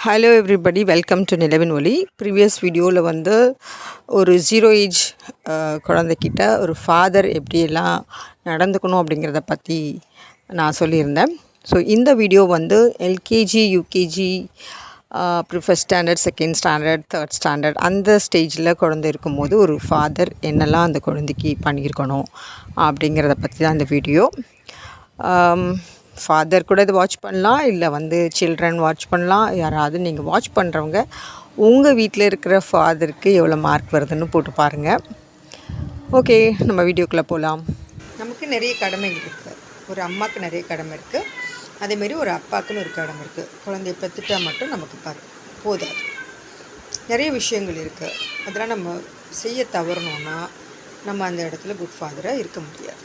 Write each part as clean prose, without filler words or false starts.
Hello everybody, welcome to நிலவின் ஒளி. Previous வீடியோவில் வந்து ஒரு 0 ஏஜ் குழந்தைக்கிட்ட ஒரு ஃபாதர் எப்படியெல்லாம் நடந்துக்கணும் அப்படிங்கிறத பற்றி நான் சொல்லியிருந்தேன். ஸோ இந்த வீடியோ வந்து எல்கேஜி, யூகேஜி, அப்புறம் first standard, second standard, third standard அந்த ஸ்டேஜில் குழந்தை இருக்கும்போது ஒரு ஃபாதர் என்னெல்லாம் அந்த குழந்தைக்கு பண்ணியிருக்கணும் அப்படிங்கிறத பற்றி தான் இந்த வீடியோ. ஃபாதர் கூட இது வாட்ச் பண்ணலாம், இல்லை வந்து சில்ட்ரன் வாட்ச் பண்ணலாம். யாராவது நீங்கள் வாட்ச் பண்ணுறவங்க உங்கள் வீட்டில் இருக்கிற ஃபாதருக்கு எவ்வளோ மார்க் வருதுன்னு போட்டு பாருங்கள். ஓகே, நம்ம வீடியோக்குள்ளே போகலாம். நமக்கு நிறைய கடமைகள் இருக்குது. ஒரு அம்மாவுக்கு நிறைய கடமை இருக்குது, அதேமாரி ஒரு அப்பாவுக்குன்னு ஒரு கடமை இருக்குது. குழந்தைய பெற்றுட்டா மட்டும் நமக்கு போதாது, நிறைய விஷயங்கள் இருக்குது. அதெல்லாம் நம்ம செய்ய தவறணுன்னா நம்ம அந்த இடத்துல குட் ஃபாதராக இருக்க முடியாது.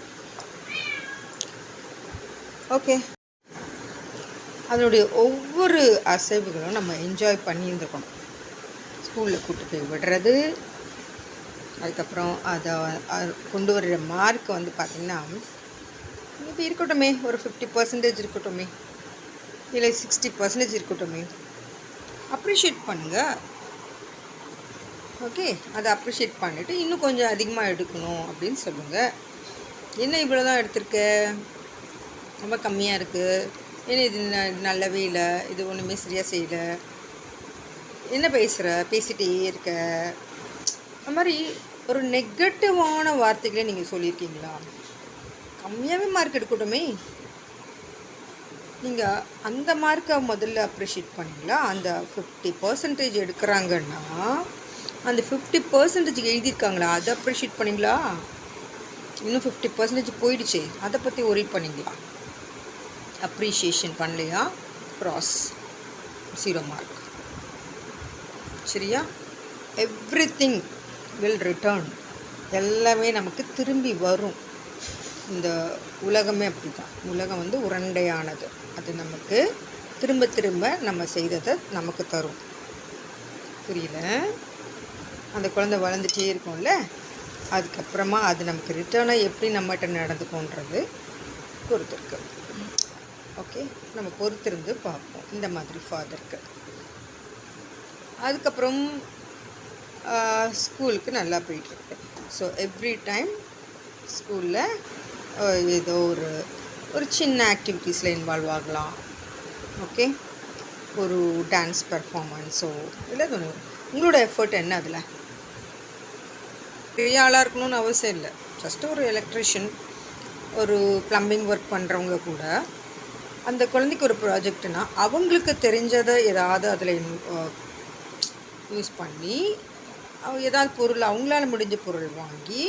ஓகே, அதனுடைய ஒவ்வொரு அசைவுகளும் நம்ம என்ஜாய் பண்ணியிருந்துருக்கணும். ஸ்கூலில் கூப்பிட்டு போய் விடுறது, அதுக்கப்புறம் அதை கொண்டு வர்ற மார்க் வந்து பார்த்திங்கன்னா இப்போ இருக்கட்டுமே, ஒரு 50% இருக்கட்டுமே, இல்லை 60% இருக்கட்டுமே, அப்ரிஷியேட் பண்ணுங்கள். ஓகே, அதை அப்ரிஷியேட் பண்ணிவிட்டு இன்னும் கொஞ்சம் அதிகமாக எடுக்கணும் அப்படின்னு சொல்லுங்கள். என்ன இவ்வளோ தான் எடுத்திருக்க, ரொம்ப கம்மியாக இருக்குது, ஏன்னா இது நல்லவே இல்லை, இது ஒன்றுமே சரியாக செய்யலை, என்ன பேசிகிட்டே இருக்க, அந்த மாதிரி ஒரு நெகட்டிவான வார்த்தைகளை நீங்கள் சொல்லியிருக்கீங்களா? கம்மியாகவே மார்க் எடுக்கட்டுமே, நீங்கள் அந்த மார்க்கை முதல்ல அப்ரிஷியேட் பண்ணிங்களா? அந்த 50% எடுக்கிறாங்கன்னா அந்த 50% எழுதியிருக்காங்களா, அதை அப்ரிஷியேட் பண்ணிங்களா? இன்னும் 50% போயிடுச்சு, அதை பற்றி ஒரி பண்ணிங்களா? அப்ரிஷியேஷன் பண்ணலையா? Cross, 0 mark. சரியா? எவ்ரிதிங் வில் ரிட்டர்ன், எல்லாமே நமக்கு திரும்பி வரும். இந்த உலகமே அப்படி தான். உலகம் வந்து உருண்டையானது, அது நமக்கு திரும்ப திரும்ப நம்ம செய்ததை நமக்கு தரும். புரியல? அந்த குழந்தை வளர்ந்துட்டே இருக்கும்ல, அதுக்கப்புறமா அது நமக்கு ரிட்டர்னாக எப்படி நம்மகிட்ட நடந்துக்கோன்றது பொறுத்திருக்கு. ஓகே, நம்ம பொறுத்திருந்து பார்ப்போம் இந்த மாதிரி ஃபாதருக்கு. அதுக்கப்புறம் ஸ்கூலுக்கு நல்லா போயிட்டுருக்கு. ஸோ எவ்ரி டைம் ஸ்கூலில் ஏதோ ஒரு சின்ன ஆக்டிவிட்டீஸில் இன்வால்வ் ஆகலாம். ஓகே, ஒரு டான்ஸ் பர்ஃபார்மன்ஸோ இல்லை உங்களோட எஃபர்ட் என்ன? அதில் பெரிய ஆளாக இருக்கணும்னு அவசியம் இல்லை. ஜஸ்ட் ஒரு எலக்ட்ரிஷியன், ஒரு ப்ளம்பிங் ஒர்க் பண்ணுறவங்க கூட அந்த குழந்தைக்கு ஒரு ப்ராஜெக்ட்னா அவங்களுக்கு தெரிஞ்சதை ஏதாவது அதில் யூஸ் பண்ணி ஏதாவது பொருள், அவங்களால முடிஞ்ச பொருள் வாங்கி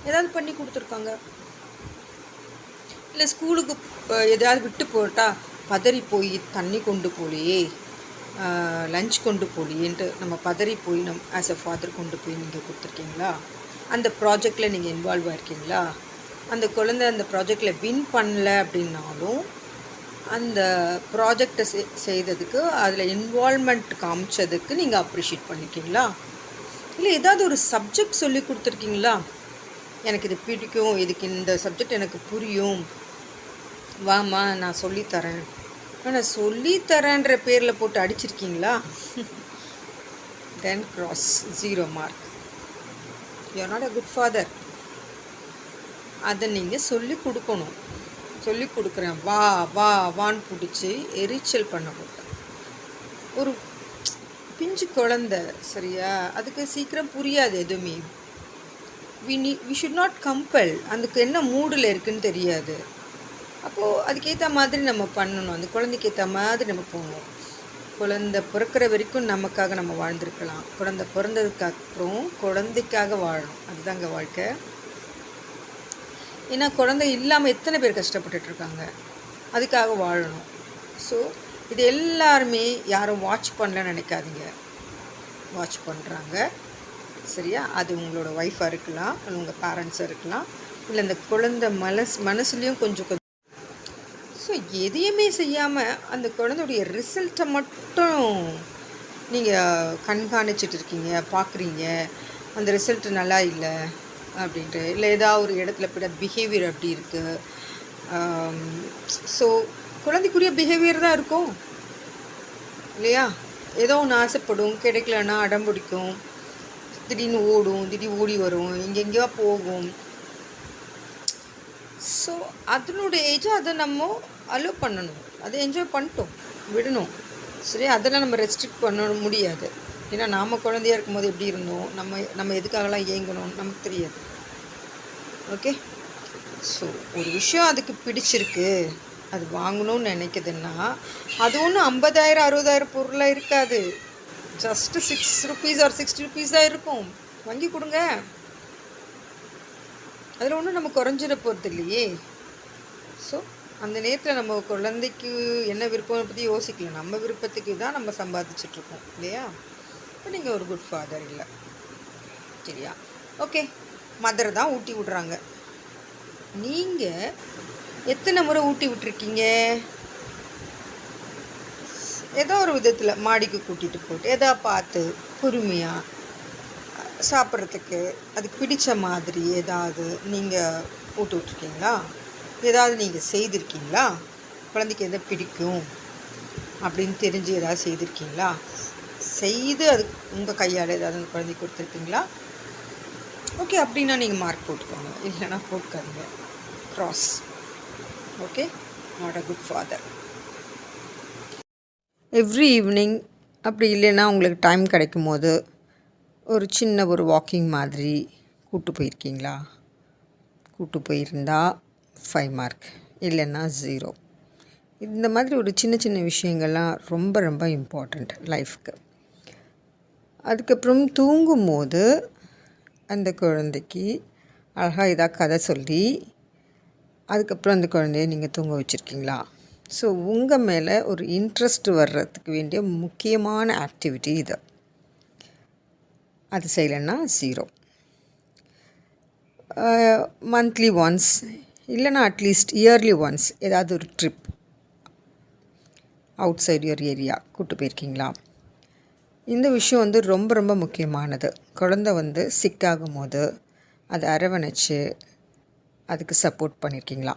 ஏதாவது பண்ணி கொடுத்துருக்காங்க. இல்லை ஸ்கூலுக்கு எதாவது விட்டு போட்டால் பதறி போய் தண்ணி கொண்டு போலியே, லஞ்ச் கொண்டு போலியேன்ட்டு நம்ம பதறி போய் ஆஸ் எ ஃபாதர் கொண்டு போய் நீங்கள் கொடுத்துருக்கீங்களா? அந்த ப்ராஜெக்டில் நீங்கள் இன்வால்வ் ஆகிருக்கீங்களா? அந்த குழந்தை அந்த ப்ராஜெக்டில் வின் பண்ணல அப்படின்னாலும் அந்த ப்ராஜெக்டை செய்ததுக்கு அதில் இன்வால்மெண்ட் காமிச்சதுக்கு நீங்கள் அப்ரிஷியேட் பண்ணியிருக்கீங்களா? இல்லை ஏதாவது ஒரு சப்ஜெக்ட் சொல்லி கொடுத்துருக்கீங்களா? எனக்கு இது பிடிக்கும், இதுக்கு இந்த சப்ஜெக்ட் எனக்கு புரியும், வாமா நான் சொல்லித்தரேன், ஆனால் சொல்லித்தரேன்ற பேரில் போட்டு அடிச்சிருக்கீங்களா? Then cross, 0 mark. You are not a good father. அதை நீங்கள் சொல்லி கொடுக்கணும். சொல்லி கொடுக்குறேன், வா வா வான்னு பிடிச்சி எரிச்சல் பண்ண போட்டேன். ஒரு பிஞ்சு குழந்தை, சரியா? அதுக்கு சீக்கிரம் புரியாது எதுவுமே. We should not compel. அதுக்கு என்ன மூடில் இருக்குதுன்னு தெரியாது. அப்போது அதுக்கேற்ற மாதிரி நம்ம பண்ணணும், அந்த குழந்தைக்கு ஏற்ற மாதிரி நம்ம போகணும். குழந்தை பிறக்கிற வரைக்கும் நமக்காக நம்ம வாழ்ந்துருக்கலாம், குழந்தை பிறந்ததுக்கப்புறம் குழந்தைக்காக வாழணும். அதுதாங்க வாழ்க்கை. ஏன்னா குழந்தை இல்லாமல் எத்தனை பேர் கஷ்டப்பட்டுட்ருக்காங்க, அதுக்காக வாழணும். ஸோ இது எல்லாருமே யாரும் வாட்ச் பண்ணலன்னு நினைக்காதீங்க, வாட்ச் பண்ணுறாங்க. சரியா? அது உங்களோட ஒய்ஃபாக இருக்கலாம், இல்லை உங்கள் பேரண்ட்ஸாக இருக்கலாம், இல்லை இந்த குழந்தை மனசுலேயும் கொஞ்சம் ஸோ எதையுமே செய்யாமல் அந்த குழந்தையுடைய ரிசல்ட்டை மட்டும் நீங்கள் கண்காணிச்சிட்டு இருக்கீங்க, பார்க்குறீங்க. அந்த ரிசல்ட்டு நல்லா இல்லை அப்படின்ட்டு, இல்லை ஏதாவது ஒரு இடத்துல போய்ட்டு பிஹேவியர் அப்படி இருக்குது. ஸோ குழந்தைக்குரிய பிஹேவியர் தான் இருக்கும் இல்லையா? ஏதோ ஒன்று ஆசைப்படும், கிடைக்கலன்னா அடம் பிடிக்கும், திடீர்னு ஓடும், திடீர்னு ஓடி வரும், எங்கெங்கேயோ போகும். ஸோ அதனுடைய ஏஜை அதை நம்ம அலோவ் பண்ணணும், அதை என்ஜாய் பண்ணிட்டோம் விடணும். சரி, அதெல்லாம் நம்ம ரெஸ்ட்ரிக்ட் பண்ண முடியாது. ஏன்னா நாம் குழந்தையாக இருக்கும்போது எப்படி இருந்தோம், நம்ம எதுக்காகலாம் ஏங்கணும் நமக்கு தெரியாது. ஓகே, ஸோ ஒரு விஷயம் அதுக்கு பிடிச்சிருக்கு, அது வாங்கணும்னு நினைக்குதுன்னா அது ஒன்றும் 50,000 60,000 பொருளாக இருக்காது. ஜஸ்ட்டு 6 rupees or 60 rupees தான் இருக்கும். வாங்கி கொடுங்க, அதில் ஒன்றும் நம்ம குறைஞ்சிட போகிறது இல்லையே. ஸோ அந்த நேரத்தில் நம்ம குழந்தைக்கு என்ன விருப்பம் பற்றி யோசிக்கல, நம்ம விருப்பத்துக்கு தான் நம்ம சம்பாதிச்சிட்ருக்கோம் இல்லையா. இப்போ நீங்கள் ஒரு குட் ஃபாதர் இல்லை, சரியா? ஓகே, மதர் தான் ஊட்டி விட்றாங்க. நீங்கள் எத்தனை முறை ஊட்டி விட்டுருக்கீங்க? ஏதோ ஒரு விதத்தில் மாடிக்கு கூட்டிகிட்டு போட்டு எதா பார்த்து பொறுமையாக சாப்பிட்றதுக்கு அதுக்கு பிடித்த மாதிரி ஏதாவது நீங்கள் ஊட்டி விட்ருக்கீங்களா? ஏதாவது நீங்கள் செய்திருக்கீங்களா? குழந்தைக்கு எதை பிடிக்கும் அப்படின்னு தெரிஞ்சு ஏதாவது செய்திருக்கீங்களா? செய்து அது உங்கள் கையால் ஏதாவது அந்த குழந்தைக்கு கொடுத்துருக்கீங்களா? ஓகே, அப்படின்னா நீங்கள் மார்க் போட்டுக்கோங்க, இல்லைன்னா போட்டுக்காதீங்க, cross. Okay, not a good father. Every evening அப்படி இல்லைன்னா உங்களுக்கு டைம் கிடைக்கும் போது ஒரு சின்ன ஒரு வாக்கிங் மாதிரி கூட்டு போயிருக்கீங்களா? கூட்டு போயிருந்தா 5 மார்க், இல்லைன்னா 0. இந்த மாதிரி ஒரு சின்ன சின்ன விஷயங்கள்லாம் ரொம்ப ரொம்ப இம்பார்ட்டண்ட் லைஃப்க்கு. அதுக்கப்புறம் தூங்கும்போது அந்த குழந்தைக்கு அழகாக ஏதாவது கதை சொல்லி அதுக்கப்புறம் அந்த குழந்தைய நீங்கள் தூங்க வச்சுருக்கீங்களா? ஸோ உங்கள் மேலே ஒரு இன்ட்ரெஸ்ட் வர்றதுக்கு வேண்டிய முக்கியமான ஆக்டிவிட்டி இது. அது செய்யலைன்னா 0. மந்த்லி ஒன்ஸ் இல்லைன்னா அட்லீஸ்ட் இயர்லி ஒன்ஸ் ஏதாவது ஒரு trip outside your area கூப்பிட்டு போயிருக்கீங்களா? இந்த விஷயம் ரொம்ப ரொம்ப முக்கியமானது. குழந்தை சிக்காகும் போது அதை அரவணைச்சு அதுக்கு சப்போர்ட் பண்ணியிருக்கீங்களா?